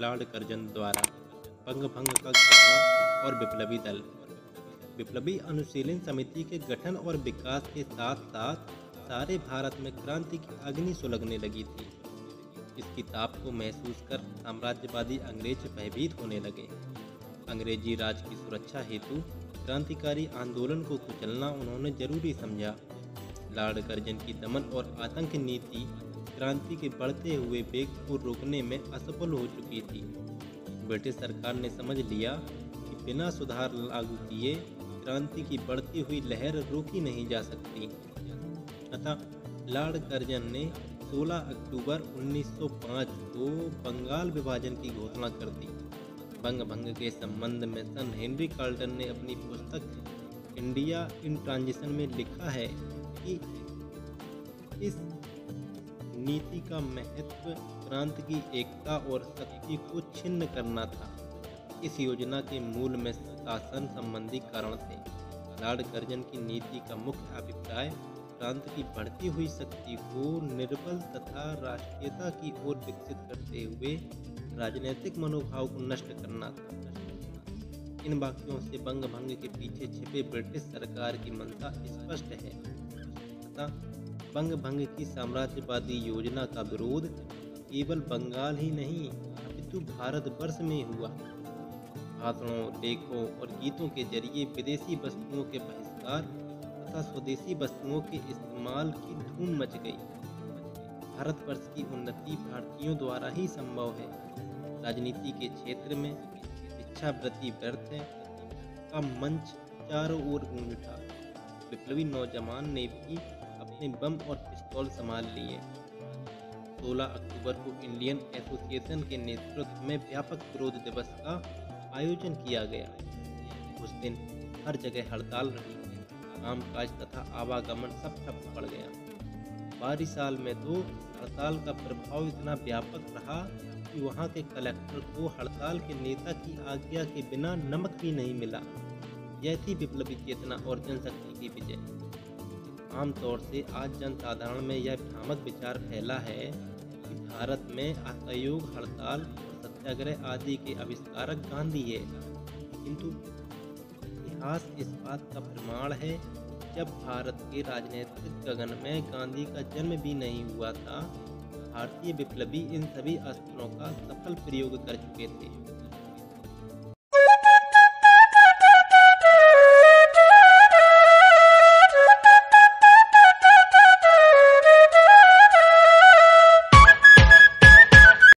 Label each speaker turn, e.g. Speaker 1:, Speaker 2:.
Speaker 1: Lord Curzon द्वारा बंग भंग का घटना और विप्लवी दल। विप्लवी अनुशीलन समिति के गठन और विकास के साथ साथ सारे भारत में क्रांति की अग्नि सुलगने लगी थी। इसकी ताप को महसूस कर साम्राज्यवादी अंग्रेज भयभीत होने लगे। अंग्रेजी राज की सुरक्षा हेतु क्रांतिकारी आंदोलन को कुचलना उन्होंने जरूरी समझा। लॉर्ड कर्जन की दमन और आतंक नीति क्रांति के बढ़ते हुए वेग को रोकने में असफल हो चुकी थी। ब्रिटिश सरकार ने समझ लिया कि बिना सुधार लागू किए क्रांति की बढ़ती हुई लहर रोकी नहीं जा सकती। अतः लॉर्ड कर्जन ने 16 अक्टूबर 1905 को बंगाल विभाजन की घोषणा कर दी। बंग भंग के संबंध में सन हेनरी कार्ल्टन ने अपनी पुस्तक इंडिया इन ट्रांजिशन में लिखा है कि इस नीति का महत्व क्रांति की एकता और शक्ति को छिन्न करना था। इस योजना के मूल में शासन संबंधी कारण थे। लॉर्ड कर्जन की नीति का मुख्य अभिप्राय क्रांति की बढ़ती हुई शक्ति को निर्बल तथा राष्ट्रीयता की ओर विकसित करते हुए राजनीतिक मनोभाव को नष्ट करना था। इन वाक्यों से बंग भंग के पीछे छिपे ब्रिटिश सरकार की मंशा स्पष्ट है। अतः बंग भंग की साम्राज्यवादी योजना का विरोध केवल बंगाल ही नहीं अपितु भारतवर्ष में हुआ। भाषणों, लेखों और गीतों के जरिए विदेशी वस्तुओं के बहिष्कार तथा स्वदेशी वस्तुओं के इस्तेमाल की धूम मच गई। भारतवर्ष की उन्नति भारतीयों द्वारा ही संभव है। राजनीति के क्षेत्र में इच्छावृत्ति व्यर्थ है का मंच चारों ओर गूंज उठा। विप्लवी नौजवान ने भी अपने बम और पिस्तौल संभाल लिए। 16 अक्टूबर को इंडियन एसोसिएशन के नेतृत्व में व्यापक विरोध दिवस का आयोजन किया गया। उस दिन हर जगह हड़ताल रही। कामकाज तथा आवागमन सब ठप पड़ गया। 12 साल में तो हड़ताल का प्रभाव इतना व्यापक रहा कि वहां के कलेक्टर को हड़ताल के नेता की आज्ञा के बिना नमक भी नहीं मिला। यह थी विप्लवी चेतना और जनशक्ति की विजय। आमतौर से आज जनसाधारण में यह भ्रामक विचार फैला है कि भारत में असहयोग, हड़ताल और सत्याग्रह आदि के आविष्कारक गांधी है, किंतु इतिहास इस बात का प्रमाण है जब भारत के राजनीतिक गगन में गांधी का जन्म भी नहीं हुआ था, भारतीय विप्लवी इन सभी अस्त्रों का सफल प्रयोग कर चुके थे।